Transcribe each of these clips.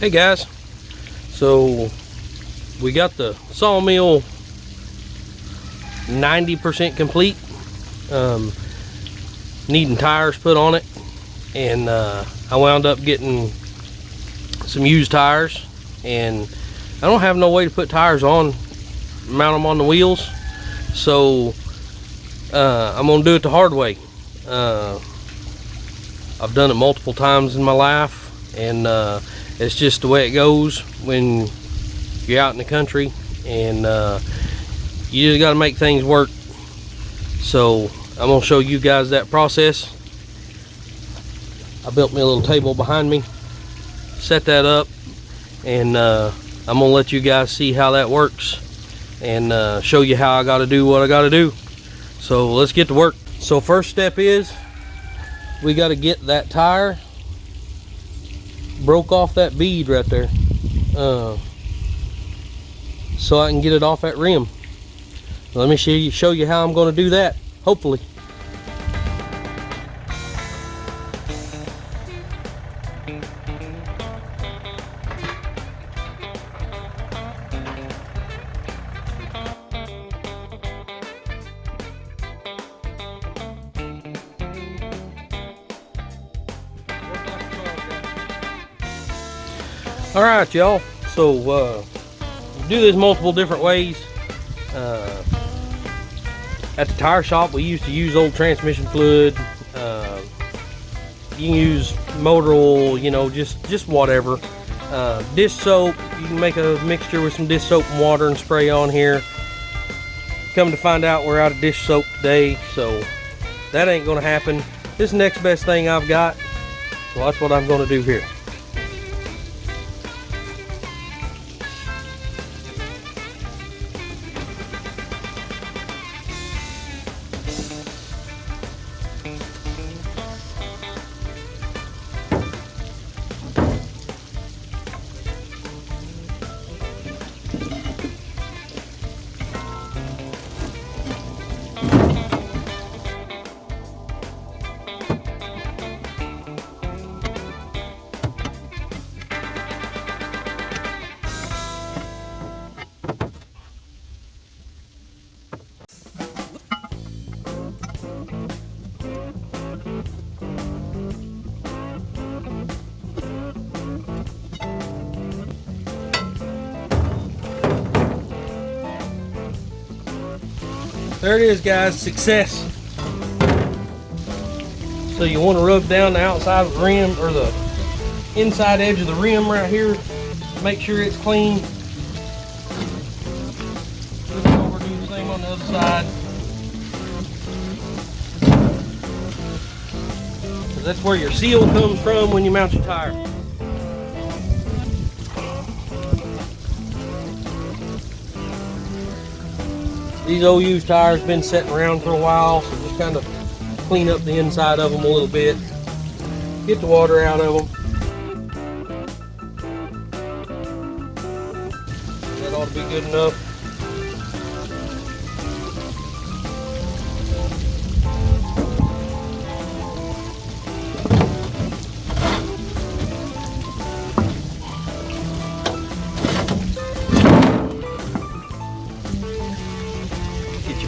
Hey guys, so we got the sawmill 90% complete, needing tires put on it, and I wound up getting some used tires, and I don't have no way to put tires on, mount them on the wheels, so I'm gonna do it the hard way. I've done it multiple times in my life, and it's just the way it goes when you're out in the country, and you just got to make things work. So I'm gonna show you guys that process. I built me a little table behind me, set that up, and I'm gonna let you guys see how that works, and show you how I got to do what I got to do. So let's get to work. So first step is we got to get that tire broke off that bead right there, so I can get it off that rim. Let me show you how I'm going to do that, hopefully. All right, y'all, so do this multiple different ways. At the tire shop, we used to use old transmission fluid. You can use motor oil, you know, just whatever. Dish soap, you can make a mixture with some dish soap and water and spray on here. Come to find out, we're out of dish soap today, so that ain't gonna happen. This is the next best thing I've got, so that's what I'm gonna do here. There it is, guys, success. So you want to rub down the outside of the rim, or the inside edge of the rim right here. Make sure it's clean. Flip it over, do the same on the other side. That's where your seal comes from when you mount your tire. These old used tires been sitting around for a while, so just kind of clean up the inside of them a little bit. Get the water out of them. That ought to be good enough.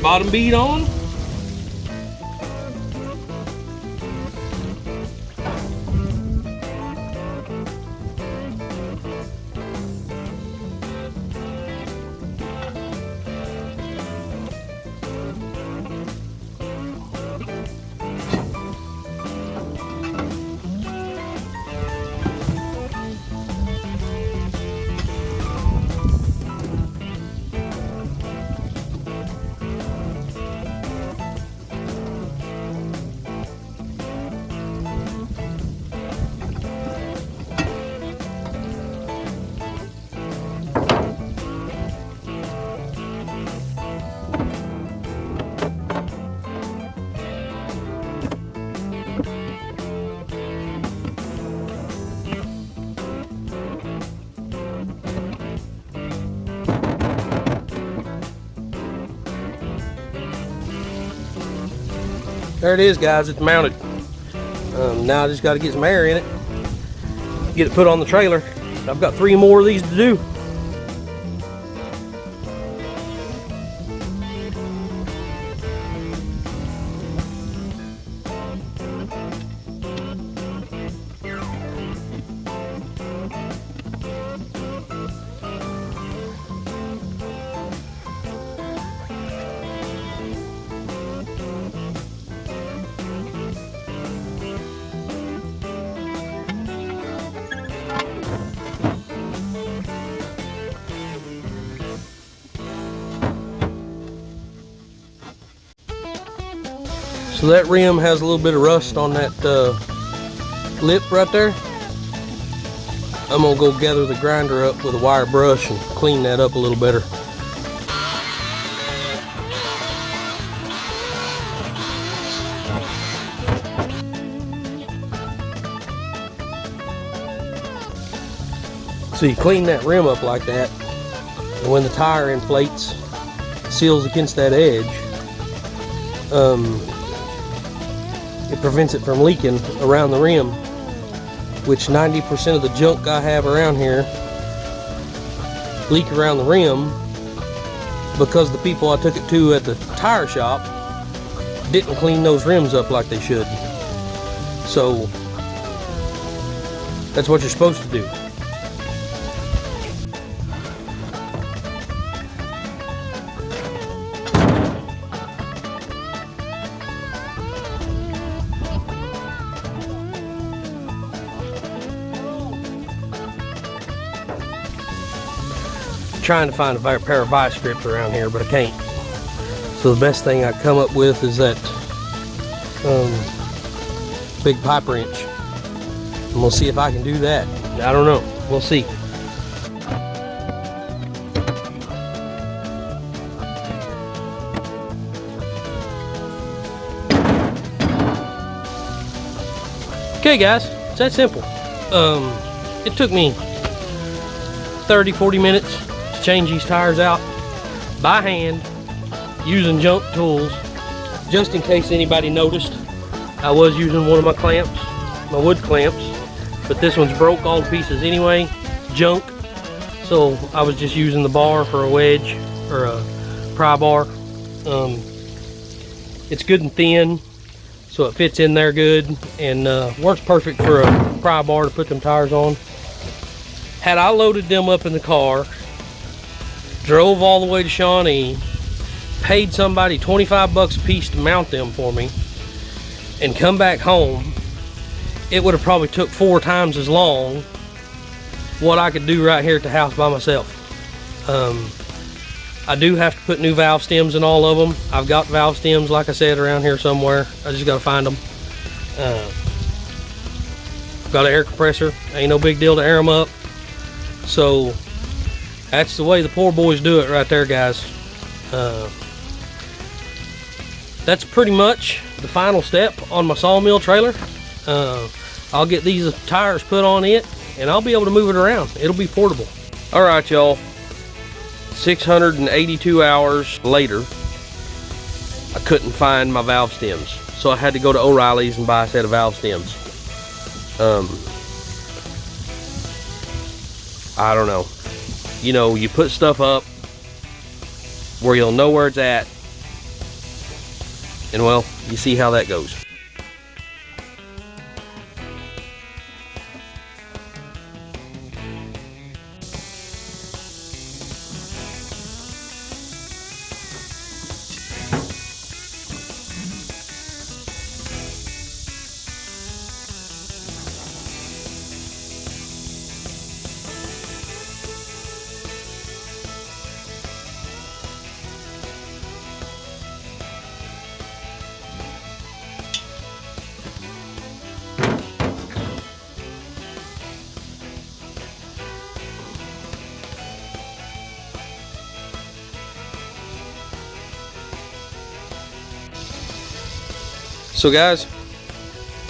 Bottom bead on. There it is, guys, it's mounted. Now I just got to get some air in it, get it put on the trailer, I've got 3 more of these to do. So that rim has a little bit of rust on that lip right there. I'm gonna go gather the grinder up with a wire brush and clean that up a little better. So you clean that rim up like that, and when the tire inflates, seals against that edge, it prevents it from leaking around the rim, which 90% of the junk I have around here leak around the rim because the people I took it to at the tire shop didn't clean those rims up like they should. So that's what you're supposed to do. Trying to find a pair of vice grips around here, but I can't. So the best thing I come up with is that big pipe wrench. And we'll see if I can do that. I don't know. We'll see. Okay guys, it's that simple. It took me 30-40 minutes to change these tires out by hand using junk tools. Just in case anybody noticed, I was using one of my clamps, my wood clamps, but this one's broke all to pieces anyway, junk. So I was just using the bar for a wedge or a pry bar. It's good and thin, so it fits in there good and works perfect for a pry bar to put them tires on. Had I loaded them up in the car, drove all the way to Shawnee, paid somebody 25 bucks a piece to mount them for me, and come back home, it would have probably took 4 times as long what I could do right here at the house by myself. I do have to put new valve stems in all of them. I've got valve stems, like I said, around here somewhere. I just got to find them. Got an air compressor. Ain't no big deal to air them up. So that's the way the poor boys do it right there, guys. That's pretty much the final step on my sawmill trailer. I'll get these tires put on it and I'll be able to move it around. It'll be portable. All right, y'all. 682 hours later, I couldn't find my valve stems. So I had to go to O'Reilly's and buy a set of valve stems. I don't know. You know, you put stuff up where you'll know where it's at, and well, you see how that goes. So guys,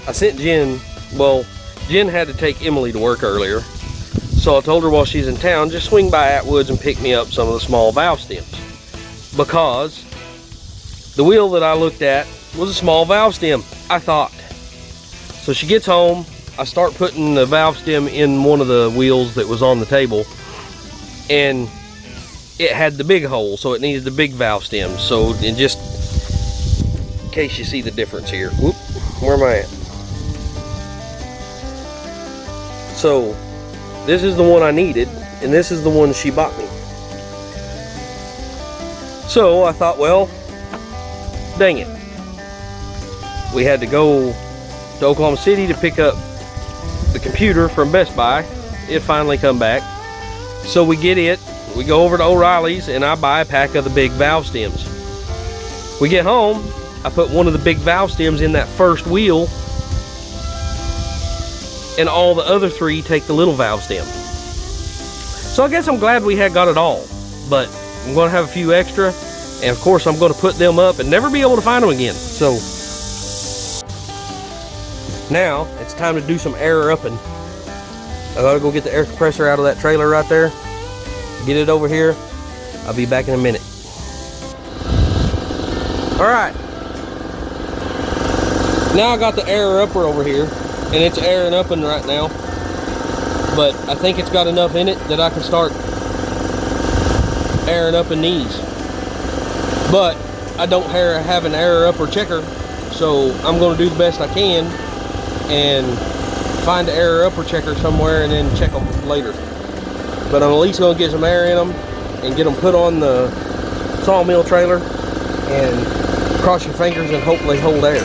I sent Jen, well, Jen had to take Emily to work earlier. So I told her while she's in town, just swing by Atwood's and pick me up some of the small valve stems. Because the wheel that I looked at was a small valve stem, I thought. So she gets home, I start putting the valve stem in one of the wheels that was on the table, and it had the big hole, so it needed the big valve stem. So it just, in case you see the difference here. Whoop, where am I at? So this is the one I needed, and this is the one she bought me. So I thought, well, dang it. We had to go to Oklahoma City to pick up the computer from Best Buy. It finally come back. So we get it, we go over to O'Reilly's, and I buy a pack of the big valve stems. We get home, I put one of the big valve stems in that first wheel, and all the other three take the little valve stem. So I guess I'm glad we had got it all, but I'm gonna have a few extra, and of course I'm gonna put them up and never be able to find them again. So now it's time to do some air upping. I gotta go get the air compressor out of that trailer right there, get it over here. I'll be back in a minute. All right, now I got the air upper over here, and it's airing upping right now, but I think it's got enough in it that I can start airing up in these. But I don't have an air upper checker, so I'm going to do the best I can and find an air upper checker somewhere and then check them later. But I'm at least going to get some air in them and get them put on the sawmill trailer, and cross your fingers and hope they hold air.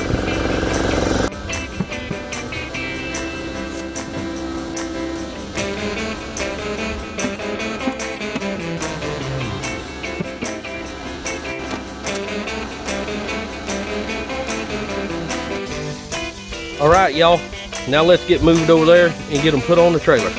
All right, y'all, now let's get moved over there and get them put on the trailer.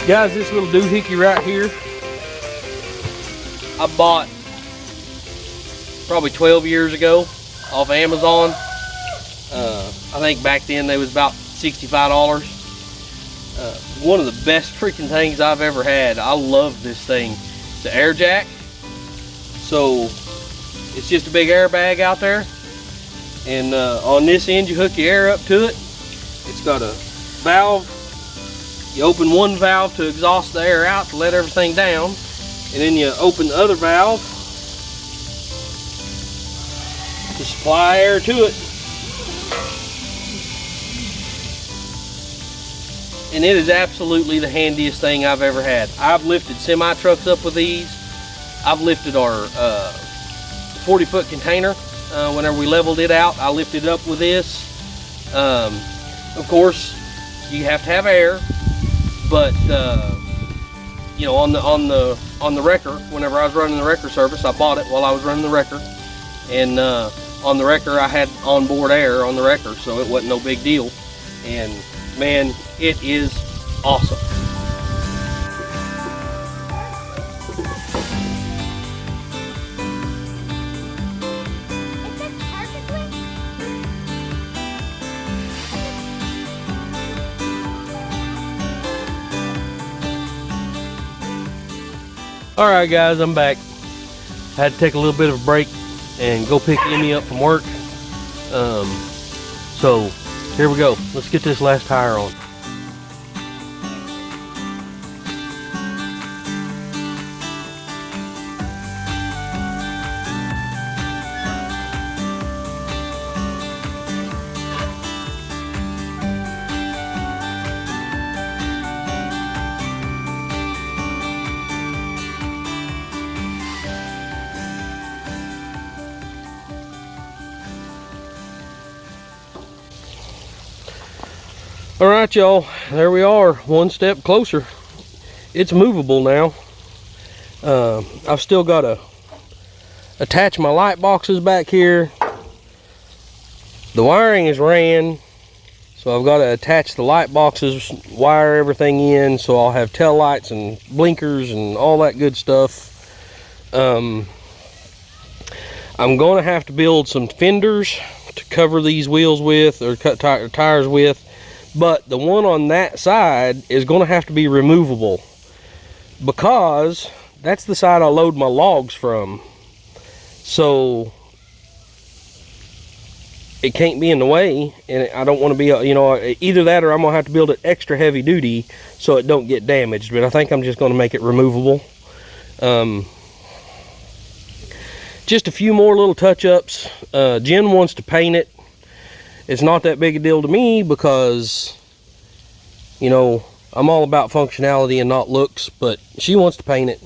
Guys, this little doohickey right here, I bought probably 12 years ago off Amazon. I think back then they was about $65. One of the best freaking things I've ever had. I love this thing. The air jack. So it's just a big air bag out there, and on this end you hook your air up to it. It's got a valve. You open one valve to exhaust the air out to let everything down, and then you open the other valve to supply air to it. And it is absolutely the handiest thing I've ever had. I've lifted semi trucks up with these. I've lifted our 40-foot container. Whenever we leveled it out, I lifted it up with this. Of course, you have to have air. But you know, on the wrecker, whenever I was running the wrecker service, I bought it while I was running the wrecker, and on the wrecker I had onboard air on the wrecker, so it wasn't no big deal. And man, it is awesome. Alright guys, I'm back. I had to take a little bit of a break and go pick Emmy up from work. So here we go. Let's get this last tire on. All right, y'all, there we are, one step closer. It's movable now. I've still got a attach my light boxes back here. The wiring is ran, so I've got to attach the light boxes, wire everything in, so I'll have tail lights and blinkers and all that good stuff. I'm going to have to build some fenders to cover these wheels with, or cut tires with, but the one on that side is going to have to be removable because that's the side I load my logs from. So it can't be in the way, and I don't want to be, you know, either that or I'm gonna have to build it extra heavy duty so it don't get damaged. But I think I'm just gonna make it removable. Just a few more little touch-ups. Jen wants to paint it. It's not that big a deal to me because, you know, I'm all about functionality and not looks, but she wants to paint it.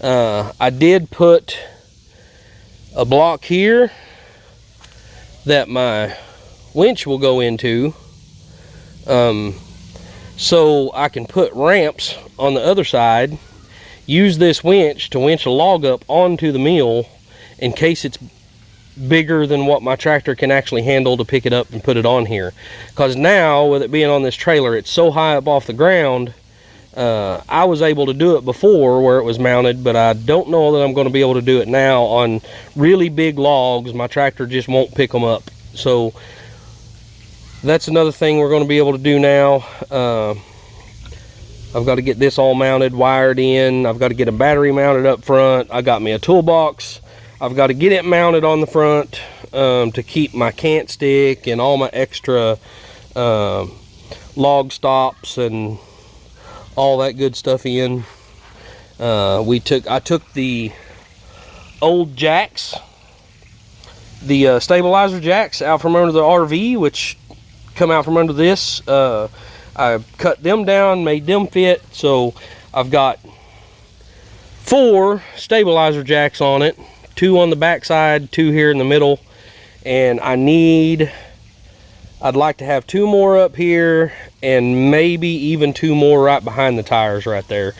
I did put a block here that my winch will go into, so I can put ramps on the other side, use this winch to winch a log up onto the mill in case it's bigger than what my tractor can actually handle to pick it up and put it on here. Because now, with it being on this trailer, it's so high up off the ground. I was able to do it before where it was mounted, but I don't know that I'm going to be able to do it now on really big logs. My tractor just won't pick them up. So that's another thing we're going to be able to do now. I've got to get this all mounted, wired in. I've got to get a battery mounted up front. I got me a toolbox. I've got to get it mounted on the front to keep my cant stick and all my extra log stops and all that good stuff in. I took the old jacks, the stabilizer jacks out from under the RV, which come out from under this. I cut them down, made them fit, so I've got 4 stabilizer jacks on it, 2 on the back side, 2 here in the middle, and I'd like to have 2 more up here and maybe even 2 more right behind the tires right there,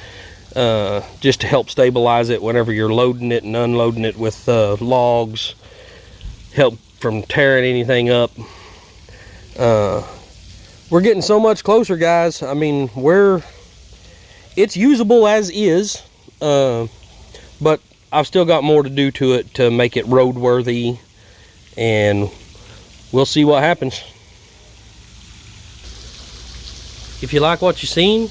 just to help stabilize it whenever you're loading it and unloading it with logs, help from tearing anything up. We're getting so much closer, guys. I mean, it's usable as is, but I've still got more to do to it to make it roadworthy, and we'll see what happens. If you like what you've seen,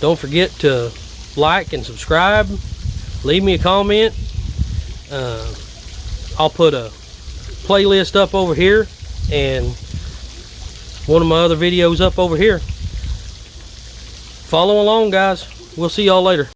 don't forget to like and subscribe. Leave me a comment. I'll put a playlist up over here and one of my other videos up over here. Follow along, guys. We'll see y'all later.